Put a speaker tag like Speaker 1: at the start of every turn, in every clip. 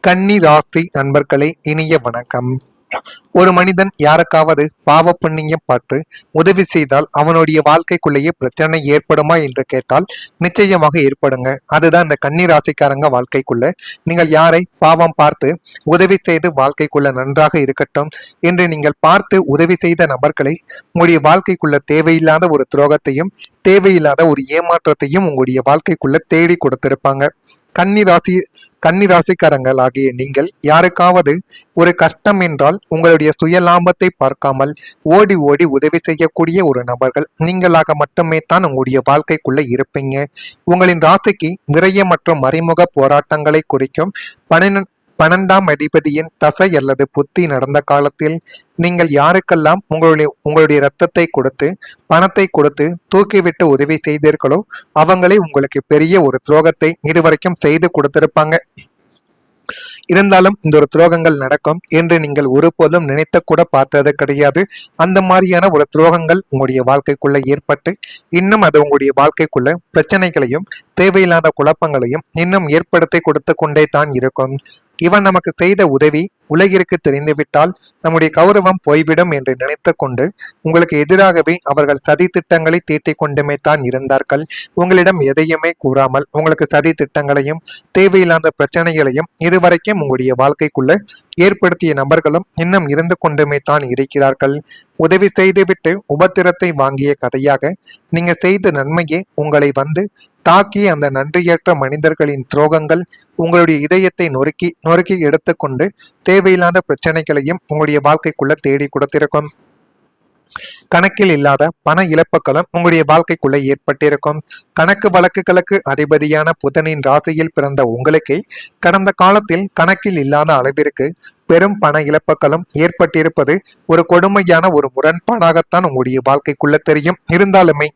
Speaker 1: கன்னி ராசி நண்பர்களே, இனிய வணக்கம். ஒரு மனிதன் யாருக்காவது பாவ புண்ணியம் பார்த்து உதவி செய்தால் அவனுடைய வாழ்க்கைக்குள்ளேயே பிரச்சனை ஏற்படுமா என்று கேட்டால் நிச்சயமாக ஏற்படுங்க. அதுதான் இந்த கன்னி ராசிக்காரங்க வாழ்க்கைக்குள்ள நீங்கள் யாரை பாவம் பார்த்து உதவி செய்து வாழ்க்கைக்குள்ள நன்றாக இருக்கட்டும் என்று நீங்கள் பார்த்து உதவி செய்த நபர்களை உங்களுடைய வாழ்க்கைக்குள்ள தேவையில்லாத ஒரு துரோகத்தையும் தேவையில்லாத ஒரு ஏமாற்றத்தையும் உங்களுடைய வாழ்க்கைக்குள்ள தேடி கொடுத்திருப்பாங்க. கன்னி ராசிக்காரங்கள் ஆகிய நீங்கள் யாருக்காவது ஒரு கஷ்டம் என்றால் உங்களுடைய சுய லாபத்தை பார்க்காமல் ஓடி ஓடி உதவி செய்யக்கூடிய ஒரு நபர்கள் நீங்களாக மட்டுமே தான் உங்களுடைய வாழ்க்கைக்குள்ள இருப்பீங்க. உங்களின் ராசிக்கு விரய மற்றும் மறைமுக போராட்டங்களை குறிக்கும் 12ஆம் அதிபதியின் தசை அல்லது புத்தி நடந்த காலத்தில் நீங்கள் யாருக்கெல்லாம் உங்களுடைய ரத்தத்தை கொடுத்து பணத்தை கொடுத்து தூக்கிவிட்டு உதவி செய்தீர்களோ அவங்களே உங்களுக்கு பெரிய ஒரு துரோகத்தை இதுவரைக்கும் செய்து கொடுத்திருப்பாங்க. இருந்தாலும் இந்த ஒரு துரோகங்கள் நடக்கும் என்று நீங்கள் ஒருபோதும் நினைத்த கூட பார்த்தது கிடையாது. அந்த மாதிரியான ஒரு துரோகங்கள் உங்களுடைய வாழ்க்கைக்குள்ள ஏற்பட்டு இன்னும் அது உங்களுடைய வாழ்க்கைக்குள்ள பிரச்சனைகளையும் தேவையில்லாத குழப்பங்களையும் இன்னும் ஏற்படுத்தி கொடுத்து கொண்டே தான் இருக்கும். இவன் நமக்கு செய்த உதவி உலகிற்கு தெரிந்துவிட்டால் நம்முடைய கௌரவம் போய்விடும் என்று நினைத்து கொண்டு உங்களுக்கு எதிராகவே அவர்கள் சதி திட்டங்களை தீட்டிக் கொண்டுமே தான் இருந்தார்கள். உங்களிடம் எதையுமே கூறாமல் உங்களுக்கு சதி திட்டங்களையும் தேவையில்லாத பிரச்சனைகளையும் இதுவரைக்கும் உங்களுடைய வாழ்க்கைக்குள்ள ஏற்படுத்திய நபர்களும் இன்னும் இருந்து கொண்டுமே தான் இருக்கிறார்கள். உதவி செய்துவிட்டு உபத்திரத்தை வாங்கிய கதையாக நீங்க செய்த நன்மையே உங்களை வந்து தாக்கிய அந்த நன்றியற்ற மனிதர்களின் துரோகங்கள் உங்களுடைய இதயத்தை நொறுக்கி நொறுக்கி எடுத்துக்கொண்டு தேவையில்லாத பிரச்சனைகளையும் உங்களுடைய வாழ்க்கைக்குள்ள தேடி கொடுத்திருக்கும். கணக்கில் இல்லாத பண இழப்புகளும் உங்களுடைய வாழ்க்கைக்குள்ள ஏற்பட்டிருக்கும். கணக்கு வழக்குகளுக்கு அதிபதியான புதனின் ராசியில் பிறந்த உங்களுக்கு கடந்த காலத்தில் கணக்கில் இல்லாத அளவிற்கு பெரும் பண இழப்புகளும் ஏற்பட்டிருப்பது ஒரு கொடுமையான ஒரு முரண்பாடாகத்தான் உங்களுடைய வாழ்க்கைக்குள்ள தெரியும். இருந்தாலுமே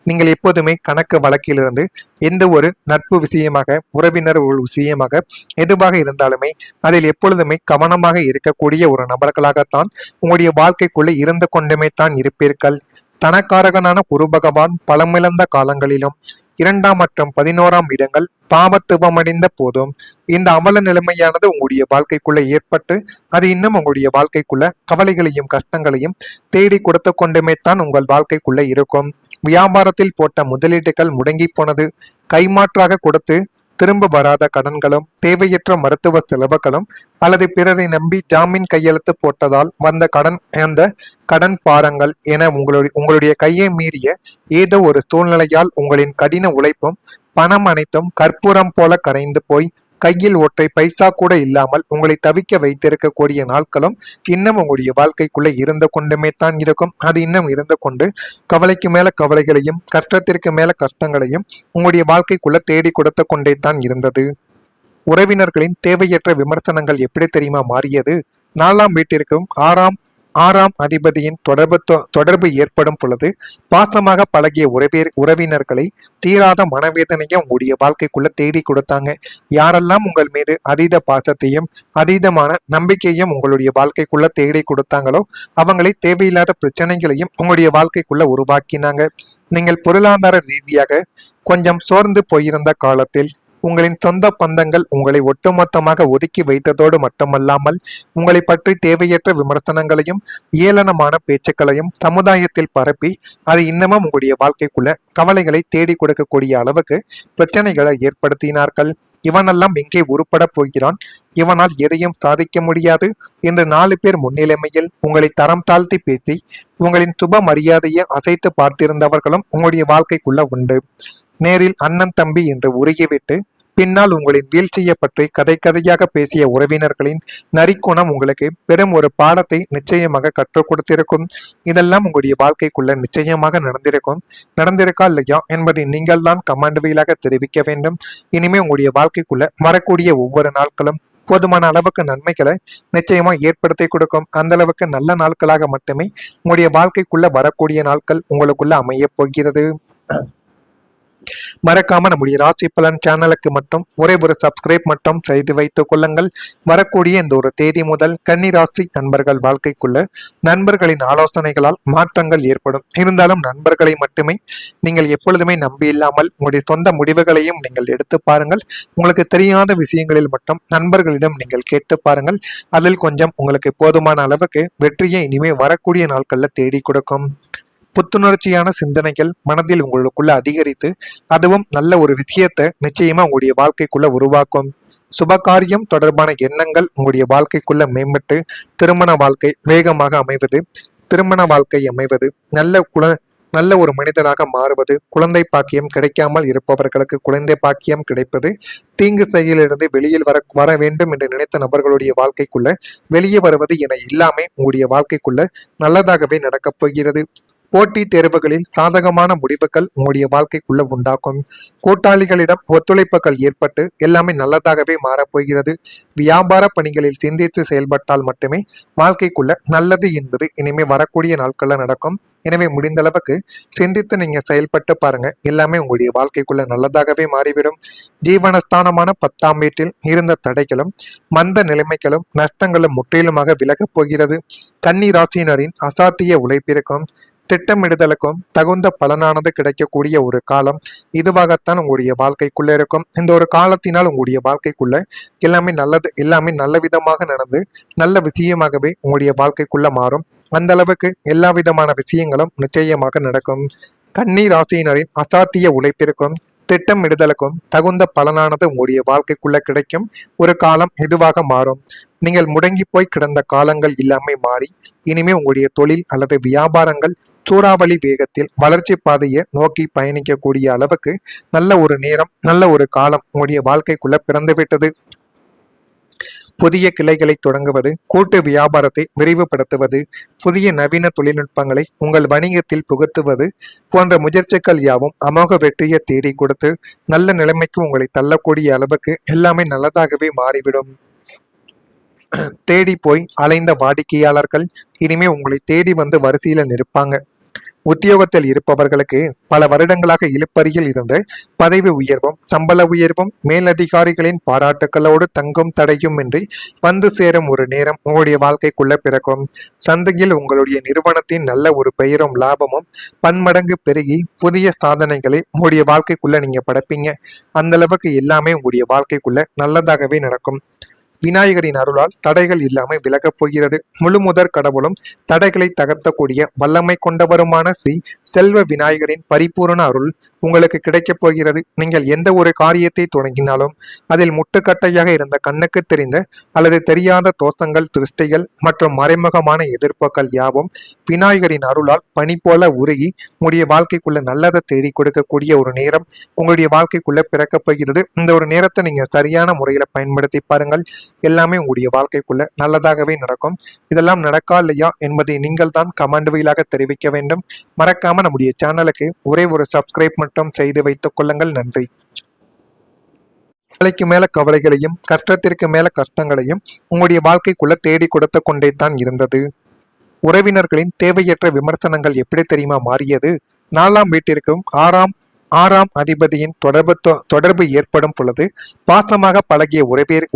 Speaker 1: நீங்கள் எப்போதுமே கணக்கு வழக்கிலிருந்து எந்த ஒரு நட்பு விஷயமாக உறவினர் விஷயமாக எதுவாக இருந்தாலுமே அதில் எப்பொழுதுமே கவனமாக இருக்கக்கூடிய ஒரு நபர்களாகத்தான் உங்களுடைய வாழ்க்கைக்குள்ள இருந்து கொண்டுமே தான் இருப்பீர்கள். தனக்காரகனான குரு பகவான் பலமிழந்த காலங்களிலும் 2ஆம் மற்றும் 11ஆம் இடங்கள் பாவத்துவமடைந்த போதும் இந்த அவல நிலைமையானது உங்களுடைய வாழ்க்கைக்குள்ள ஏற்பட்டு அது இன்னும் உங்களுடைய வாழ்க்கைக்குள்ள கவலைகளையும் கஷ்டங்களையும் தேடி கொடுத்து கொண்டுமே தான் உங்கள் வாழ்க்கைக்குள்ள இருக்கும். வியாபாரத்தில் போட்ட முதலீடுகள் முடங்கி போனது, கைமாற்றாக கொடுத்து திரும்ப வராத கடன்களும் தேவையற்ற மருத்துவ செலவுகளும் அல்லது பிறரை நம்பி ஜாமீன் கையெழுத்து போட்டதால் வந்த கடன் பாரங்கள் என உங்களுடைய கையை மீறிய ஏதோ ஒரு சூழ்நிலையால் உங்களின் கடின உழைப்பும் பணம் அனைத்தும் கற்பூரம் போல கரைந்து போய் கையில் ஒற்றை பைசா கூட இல்லாமல் உங்களை தவிக்க வைத்திருக்கக்கூடிய நாட்களும் இன்னும் உங்களுடைய வாழ்க்கைக்குள்ளே இருந்து கொண்டுமே தான் இருக்கும். அது இன்னும் இருந்து கொண்டு கவலைக்கு மேல கவலைகளையும் கஷ்டத்திற்கு மேல கஷ்டங்களையும் உங்களுடைய வாழ்க்கைக்குள்ள தேடி கொடுத்து கொண்டே தான் இருந்தது. உறவினர்களின் தேவையற்ற விமர்சனங்கள் எப்படி தெரியுமா மாறியது? 4ஆம் வீட்டிற்கும் ஆறாம் அதிபதியின் தொடர்பு ஏற்படும் பொழுது பாசமாக பழகிய உறவினர்களை தீராத மனவேதனையை உங்களுடைய வாழ்க்கைக்குள்ள தேடி கொடுத்தாங்க. யாரெல்லாம் உங்கள் மீது அதீத பாசத்தையும் அதீதமான நம்பிக்கையும் உங்களுடைய வாழ்க்கைக்குள்ள தேடி கொடுத்தாங்களோ அவங்களை தேவையில்லாத பிரச்சனைகளையும் உங்களுடைய வாழ்க்கைக்குள்ள உருவாக்கினாங்க. நீங்கள் பொருளாதார ரீதியாக கொஞ்சம் சோர்ந்து போயிருந்த காலத்தில் உங்களின் சொந்த பந்தங்கள் உங்களை ஒட்டுமொத்தமாக ஒதுக்கி வைத்ததோடு மட்டுமல்லாமல் உங்களை பற்றி தேவையற்ற விமர்சனங்களையும் ஏளனமான பேச்சுக்களையும் சமுதாயத்தில் பரப்பி அது இன்னமும் உங்களுடைய வாழ்க்கைக்குள்ள கவலைகளை தேடி கொடுக்கக்கூடிய அளவுக்கு பிரச்சனைகளை ஏற்படுத்தினார்கள். இவனெல்லாம் எங்கே உருப்பட போகிறான், இவனால் எதையும் சாதிக்க முடியாது என்று 4 பேர் முன்னிலைமையில் உங்களை தரம் தாழ்த்தி பேசி உங்களின் சுப மரியாதையை அசைத்து பார்த்திருந்தவர்களும் உங்களுடைய வாழ்க்கைக்குள்ள உண்டு. நேரில் அண்ணன் தம்பி என்று உருகிவிட்டு பின்னால் உங்களின் வீழ்ச்சியை பற்றி கதையாக பேசிய உறவினர்களின் நரிக்குணம் உங்களுக்கு பெரும் ஒரு பாடத்தை நிச்சயமாக கற்றுக் கொடுத்திருக்கும். இதெல்லாம் உங்களுடைய வாழ்க்கைக்குள்ள நிச்சயமாக நடந்திருக்கா இல்லையா என்பதை நீங்கள் தான் கமெண்ட் வாயிலாக தெரிவிக்க வேண்டும். இனிமே உங்களுடைய வாழ்க்கைக்குள்ள வரக்கூடிய ஒவ்வொரு நாட்களும் போதுமான அளவுக்கு நன்மைகளை நிச்சயமா ஏற்படுத்தி கொடுக்கும். அந்த அளவுக்கு நல்ல நாட்களாக மட்டுமே உங்களுடைய வாழ்க்கைக்குள்ள வரக்கூடிய நாட்கள் உங்களுக்குள்ள அமைய போகிறது. மறக்காம நம்முடைய ராசி பலன் சேனலுக்கு மட்டும் ஒரே ஒரு சப்ஸ்கிரைப் மட்டும் செய்து வைத்துக் கொள்ளுங்கள். வரக்கூடிய இந்த ஒரு தேதி முதல் கன்னி ராசி நண்பர்கள் வாழ்க்கைக்குள்ள நண்பர்களின் ஆலோசனைகளால் மாற்றங்கள் ஏற்படும். இருந்தாலும் நண்பர்களை மட்டுமே நீங்கள் எப்பொழுதுமே நம்பி இல்லாமல் உங்களுடைய சொந்த முடிவுகளையும் நீங்கள் எடுத்து பாருங்கள். உங்களுக்கு தெரியாத விஷயங்களில் மட்டும் நண்பர்களிடம் நீங்கள் கேட்டு பாருங்கள். அதில் கொஞ்சம் உங்களுக்கு போதுமான அளவுக்கு வெற்றியை இனிமே வரக்கூடிய நாட்கள்ல தேடி கொடுக்கும். புத்துணர்ச்சியான சிந்தனைகள் மனதில் உங்களுக்குள்ள அதிகரித்து அதுவும் நல்ல ஒரு விஷயத்தை நிச்சயமா உங்களுடைய வாழ்க்கைக்குள்ள உருவாக்கும். சுபகாரியம் தொடர்பான எண்ணங்கள் உங்களுடைய வாழ்க்கைக்குள்ள மேம்பட்டு திருமண வாழ்க்கை வேகமாக அமைவது, திருமண வாழ்க்கை அமைவது, நல்ல ஒரு மனிதராக மாறுவது, குழந்தை பாக்கியம் கிடைக்காமல் இருப்பவர்களுக்கு குழந்தை பாக்கியம் கிடைப்பது, தீங்கு செயலிலிருந்து வெளியில் வர வேண்டும் என்று நினைத்த நபர்களுடைய வாழ்க்கைக்குள்ள வெளியே வருவது என எல்லாமே உங்களுடைய வாழ்க்கைக்குள்ள நல்லதாகவே நடக்கப் போகிறது. போட்டித் தேர்வுகளில் சாதகமான முடிவுகள் உங்களுடைய வாழ்க்கைக்குள்ள உண்டாக்கும். கூட்டாளிகளிடம் ஒத்துழைப்புகள் ஏற்பட்டு எல்லாமே நல்லதாகவே மாறப்போகிறது. வியாபார பணிகளில் சிந்தித்து செயல்பட்டால் மட்டுமே வாழ்க்கைக்குள்ள நல்லது என்பது இனிமே வரக்கூடிய நாட்கள்ல நடக்கும். எனவே முடிந்த அளவுக்கு சிந்தித்து நீங்க செயல்பட்டு பாருங்க, எல்லாமே உங்களுடைய வாழ்க்கைக்குள்ள நல்லதாகவே மாறிவிடும். ஜீவனஸ்தானமான 10ஆம் வீட்டில் இருந்த தடைகளும் மந்த நிலைமைகளும் நஷ்டங்களும் முற்றிலுமாக விலகப் போகிறது. கன்னி ராசியினரின் அசாத்திய உழைப்பிற்கும் திட்டமிடுதலுக்கும் தகுந்த பலனானது கிடைக்கக்கூடிய ஒரு காலம் இதுவாகத்தான் உங்களுடைய வாழ்க்கைக்குள்ள இருக்கும். இந்த ஒரு காலத்தினால் உங்களுடைய வாழ்க்கைக்குள்ள எல்லாமே நல்ல விதமாக நடந்து நல்ல விஷயமாகவே உங்களுடைய வாழ்க்கைக்குள்ள மாறும். அந்த அளவுக்கு எல்லா விதமான விஷயங்களும் நிச்சயமாக நடக்கும். கன்னி ராசியினரின் அசாத்திய உழைப்பிற்கும் திட்டமிடுதலுக்கும் தகுந்த பலனானது உங்களுடைய வாழ்க்கைக்குள்ள கிடைக்கும் ஒரு காலம் இதுவாக மாறும். நீங்கள் முடங்கி போய் கிடந்த காலங்கள் எல்லாமே மாறி இனிமே உங்களுடைய தொழில் அல்லது வியாபாரங்கள் சூறாவளி வேகத்தில் வளர்ச்சி பாதையை நோக்கி பயணிக்கக்கூடிய அளவுக்கு நல்ல ஒரு நேரம், நல்ல ஒரு காலம் உங்களுடைய வாழ்க்கைக்குள்ள பிறந்துவிட்டது. புதிய கிளைகளை தொடங்குவது, கூட்டு வியாபாரத்தை விரிவுபடுத்துவது, புதிய நவீன தொழில்நுட்பங்களை உங்கள் வணிகத்தில் புகுத்துவது போன்ற முயற்சிகள் யாவும் அமோக வெற்றியை தேடி கொடுத்து நல்ல நிலைமைக்கு உங்களை தள்ளக்கூடிய அளவுக்கு எல்லாமே நல்லதாகவே மாறிவிடும். தேடி போய் அலைந்த வாடிக்கையாளர்கள் இனிமே உங்களை தேடி வந்து வரிசையில நிற்பாங்க. உத்தியோகத்தில் இருப்பவர்களுக்கு பல வருடங்களாக இழுப்பறியில் இருந்து பதவி உயர்வும் சம்பள உயர்வும் மேலதிகாரிகளின் பாராட்டுகளோடு தங்கும் தடையும் இன்றி வந்து சேரும் ஒரு நேரம் உங்களுடைய வாழ்க்கைக்குள்ள பிறக்கும். சந்தையில் உங்களுடைய நிறுவனத்தின் நல்ல ஒரு பெயரும் லாபமும் பன்மடங்கு பெருகி புதிய சாதனைகளை உங்களுடைய வாழ்க்கைக்குள்ள நீங்க படைப்பீங்க. அந்த அளவுக்கு எல்லாமே உங்களுடைய வாழ்க்கைக்குள்ள நல்லதாகவே நடக்கும். விநாயகரின் அருளால் தடைகள் இல்லாமல் விலகப் போகிறது. முழுமுதற் கடவுளும் தடைகளை தகர்த்தக்கூடிய வல்லமை கொண்டவருமான ஸ்ரீ செல்வ விநாயகரின் பரிபூரண அருள் உங்களுக்கு கிடைக்கப் போகிறது. நீங்கள் எந்த ஒரு காரியத்தை தொடங்கினாலும் அதில் முட்டுக்கட்டையாக இருந்த கண்ணுக்கு தெரிந்த அல்லது தெரியாத தோஷங்கள், திருஷ்டிகள் மற்றும் மறைமுகமான எதிர்ப்புகள் யாவும் விநாயகரின் அருளால் பனி போல உருகி உங்களுடைய வாழ்க்கைக்குள்ள நல்லதை தேடி கொடுக்கக்கூடிய ஒரு நேரம் உங்களுடைய வாழ்க்கைக்குள்ள பிறக்கப் போகிறது. இந்த ஒரு நேரத்தை நீங்க சரியான முறையில பயன்படுத்தி பாருங்கள். எல்லாமே உங்களுடைய வாழ்க்கைக்குள்ள நல்லதாகவே நடக்கும். இதெல்லாம் நடக்கா இல்லையா என்பதை நீங்கள் தான் கமெண்ட் வாயிலாக தெரிவிக்க வேண்டும். மறக்காம நம்முடைய சேனலுக்கு ஒரே ஒரு சப்ஸ்கிரைப் மட்டும் செய்து வைத்துக் கொள்ளுங்கள். நன்றி. கவலைக்கு மேல கவலைகளையும் கஷ்டத்திற்கு மேல கஷ்டங்களையும் உங்களுடைய வாழ்க்கைக்குள்ள தேடி கொடுத்து கொண்டே தான் இருந்தது. உறவினர்களின் தேவையற்ற விமர்சனங்கள் எப்படி தெரியுமா மாறியது? 4ஆம் வீட்டிற்கும் ஆறாம் அதிபதியின் தொடர்பு ஏற்படும் பொழுது பாசமாக பழகிய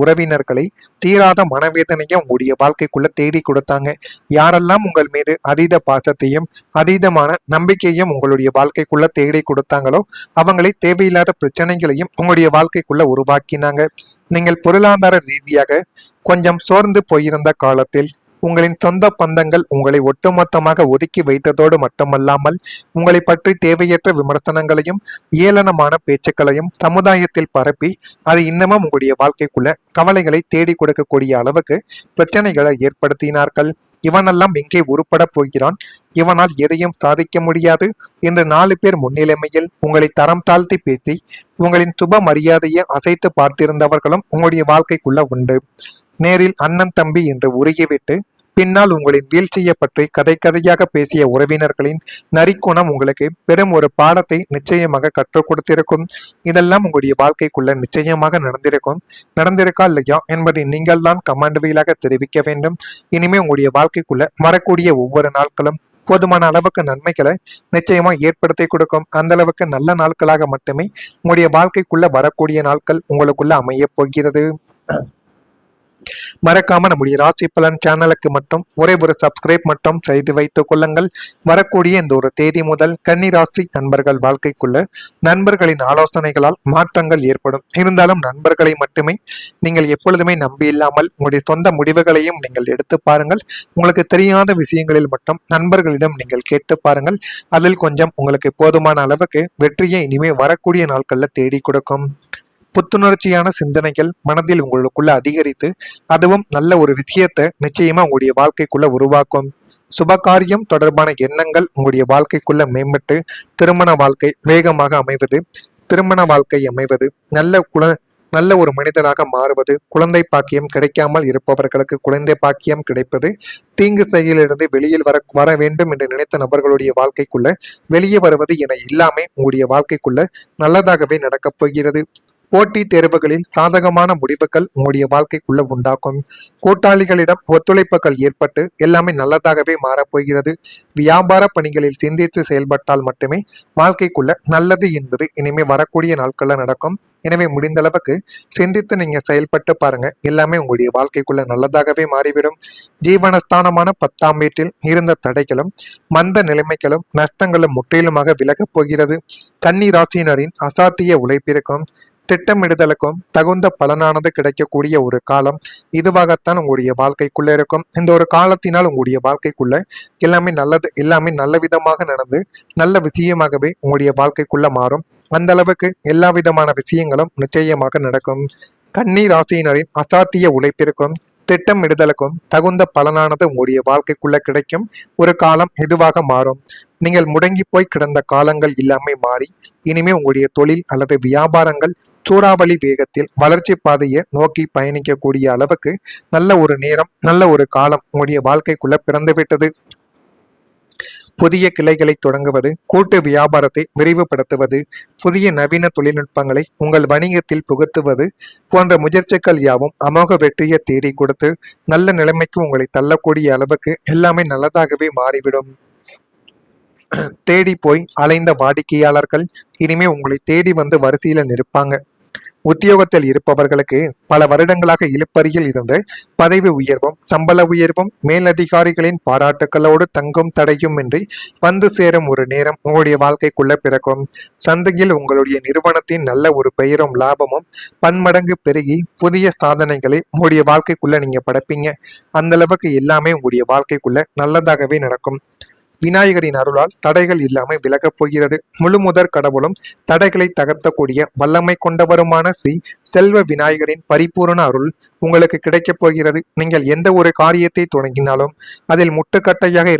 Speaker 1: உறவினர்களை தீராத மனவேதனையும் உங்களுடைய வாழ்க்கைக்குள்ள தேடி கொடுத்தாங்க. யாரெல்லாம் உங்கள் மீது அதீத பாசத்தையும் அதீதமான நம்பிக்கையும் உங்களுடைய வாழ்க்கைக்குள்ள தேடி கொடுத்தாங்களோ அவங்களை தேவையில்லாத பிரச்சனைகளையும் உங்களுடைய வாழ்க்கைக்குள்ள உருவாக்கினாங்க. நீங்கள் பொருளாதார ரீதியாக கொஞ்சம் சோர்ந்து போயிருந்த காலத்தில் உங்களின் சொந்த பந்தங்கள் உங்களை ஒட்டுமொத்தமாக ஒதுக்கி வைத்ததோடு மட்டுமல்லாமல் உங்களை பற்றி தேவையற்ற விமர்சனங்களையும் ஏளனமான பேச்சுக்களையும் சமுதாயத்தில் பரப்பி அது இன்னமும் உங்களுடைய வாழ்க்கைக்குள்ள கவலைகளை தேடி கொடுக்கக்கூடிய அளவுக்கு பிரச்சனைகளை ஏற்படுத்தினார்கள். இவனெல்லாம் எங்கே உருப்பட போகிறான், இவனால் எதையும் சாதிக்க முடியாது என்று 4 பேர் முன்னிலைமையில் உங்களை தரம் தாழ்த்தி பேசி உங்களின் சுப மரியாதையை அசைத்து பார்த்திருந்தவர்களும் உங்களுடைய வாழ்க்கைக்குள்ள உண்டு. நேரில் அண்ணன் தம்பி என்று உருகிவிட்டு பின்னால் உங்களின் வீழ்ச்சியை பற்றி கதையாக பேசிய உறவினர்களின் நரிக்குணம் உங்களுக்கு பெரும் ஒரு பாடத்தை நிச்சயமாக கற்றுக் கொடுத்திருக்கும். இதெல்லாம் உங்களுடைய வாழ்க்கைக்குள்ள நிச்சயமாக நடந்திருக்கா இல்லையா என்பதை நீங்கள் தான் கமெண்ட் வாயிலாக தெரிவிக்க வேண்டும். இனிமே உங்களுடைய வாழ்க்கைக்குள்ள வரக்கூடிய ஒவ்வொரு நாட்களும் போதுமான அளவுக்கு நன்மைகளை நிச்சயமா ஏற்படுத்தி கொடுக்கும். அந்த அளவுக்கு நல்ல நாட்களாக மட்டுமே உங்களுடைய வாழ்க்கைக்குள்ள வரக்கூடிய நாட்கள் உங்களுக்குள்ள அமைய போகிறது. மறக்காம நம்முடைய ராசி பலன் சேனலுக்கு மட்டும் ஒரே ஒரு சப்ஸ்கிரைப் மட்டும் செய்து வைத்துக் கொள்ளுங்கள். வரக்கூடிய இந்த ஒரு தேதி முதல் கன்னி ராசி நண்பர்கள் வாழ்க்கைக்குள்ள நண்பர்களின் ஆலோசனைகளால் மாற்றங்கள் ஏற்படும். இருந்தாலும் நண்பர்களை மட்டுமே நீங்கள் எப்பொழுதுமே நம்பி இல்லாமல் உங்களுடைய சொந்த முடிவுகளையும் நீங்கள் எடுத்து பாருங்கள். உங்களுக்கு தெரியாத விஷயங்களில் மட்டும் நண்பர்களிடம் நீங்கள் கேட்டு பாருங்கள். அதில் கொஞ்சம் உங்களுக்கு போதுமான அளவுக்கு வெற்றியை இனிமே வரக்கூடிய நாட்கள்ல தேடி கொடுக்கும். புத்துணர்ச்சியான சிந்தனைகள் மனதில் உங்களுக்குள்ள அதிகரித்து அதுவும் நல்ல ஒரு விஷயத்தை நிச்சயமா உங்களுடைய வாழ்க்கைக்குள்ள உருவாக்கும். சுபகாரியம் தொடர்பான எண்ணங்கள் உங்களுடைய வாழ்க்கைக்குள்ள மேம்பட்டு திருமண வாழ்க்கை வேகமாக அமைவது, திருமண வாழ்க்கை அமைவது, நல்ல ஒரு மனிதனாக மாறுவது, குழந்தை பாக்கியம் கிடைக்காமல் இருப்பவர்களுக்கு குழந்தை பாக்கியம் கிடைப்பது, தீங்கு செயலிலிருந்து வெளியில் வர வேண்டும் என்று நினைத்த நபர்களுடைய வாழ்க்கைக்குள்ள வெளியே வருவது என எல்லாமே உங்களுடைய வாழ்க்கைக்குள்ள நல்லதாகவே நடக்கப் போகிறது. போட்டி தேர்வுகளில் சாதகமான முடிவுகள் உங்களுடைய வாழ்க்கைக்குள்ள உண்டாக்கும். கூட்டாளிகளிடம் ஒத்துழைப்புகள் ஏற்பட்டு எல்லாமே நல்லதாகவே மாறப்போகிறது. வியாபார பணிகளில் சிந்தித்து செயல்பட்டால் மட்டுமே வாழ்க்கைக்குள்ள நல்லது என்பது இனிமே வரக்கூடிய நாட்கள்ல நடக்கும். எனவே முடிந்த அளவுக்கு சிந்தித்து நீங்க செயல்பட்டு பாருங்க, எல்லாமே உங்களுடைய வாழ்க்கைக்குள்ள நல்லதாகவே மாறிவிடும். ஜீவனஸ்தானமான 10ஆம் வீட்டில் இருந்த தடைகளும் மந்த நிலைமைகளும் நஷ்டங்களும் முற்றிலுமாக விலகப் போகிறது. கன்னி ராசியினரின் அசாத்திய உழைப்பிற்கும் திட்டமிடுதலுக்கும் தகுந்த பலனானது கிடைக்கக்கூடிய ஒரு காலம் இதுவாகத்தான் உங்களுடைய வாழ்க்கைக்குள்ள இருக்கும். இந்த ஒரு காலத்தினால் உங்களுடைய வாழ்க்கைக்குள்ள எல்லாமே நல்லது, எல்லாமே நல்ல விதமாக நடந்து நல்ல விஷயமாகவே உங்களுடைய வாழ்க்கைக்குள்ள மாறும். அந்த அளவுக்கு எல்லா விதமான விஷயங்களும் நிச்சயமாக நடக்கும். கன்னி ராசியினரின் அசாத்திய உழைப்பிற்கும் திட்டமிடுதலுக்கும் தகுந்த பலனானது உங்களுடைய வாழ்க்கைக்குள்ள கிடைக்கும் ஒரு காலம் இதுவாக மாறும். நீங்கள் முடங்கி போய் கிடந்த காலங்கள் எல்லாமே மாறி இனிமே உங்களுடைய தொழில் அல்லது வியாபாரங்கள் சூறாவளி வேகத்தில் வளர்ச்சி பாதையை நோக்கி பயணிக்கக்கூடிய அளவுக்கு நல்ல ஒரு நேரம், நல்ல ஒரு காலம் உங்களுடைய வாழ்க்கைக்குள்ள பிறந்துவிட்டது. புதிய கிளைகளை தொடங்குவது, கூட்டு வியாபாரத்தை விரிவுபடுத்துவது, புதிய நவீன தொழில்நுட்பங்களை உங்கள் வணிகத்தில் புகுத்துவது போன்ற முயற்சிகள் யாவும் அமோக வெற்றியை தேடி கொடுத்து நல்ல நிலைமைக்கு உங்களை தள்ளக்கூடிய அளவுக்கு எல்லாமே நல்லதாகவே மாறிவிடும். தேடி போய் அலைந்த வாடிக்கையாளர்கள் இனிமே உங்களை தேடி வந்து வரிசையில நிற்பாங்க. உத்தியோகத்தில் இருப்பவர்களுக்கு பல வருடங்களாக இழுப்பறியில் இருந்து பதவி உயர்வும் சம்பள உயர்வும் மேலதிகாரிகளின் பாராட்டுகளோடு தங்கும் தடையும் இன்றி வந்து சேரும் ஒரு நேரம் உங்களுடைய வாழ்க்கைக்குள்ள பிறக்கும். சந்தையில் உங்களுடைய நிறுவனத்தின் நல்ல ஒரு பெயரும் லாபமும் பன்மடங்கு பெருகி புதிய சாதனைகளை உங்களுடைய வாழ்க்கைக்குள்ள நீங்க படைப்பீங்க. அந்த அளவுக்கு எல்லாமே உங்களுடைய வாழ்க்கைக்குள்ள நல்லதாகவே நடக்கும். விநாயகரின் அருளால் தடைகள் இல்லாமல் விலகப் போகிறது. முழுமுதற் கடவுளும் தடைகளை தகர்த்தக்கூடிய வல்லமை கொண்டவருமான ஸ்ரீ செல்வ விநாயகரின் பரிபூரண அருள் உங்களுக்கு கிடைக்கப் போகிறது. நீங்கள் எந்த ஒரு காரியத்தை தொடங்கினாலும் அதில் முட்டுக்கட்டையாக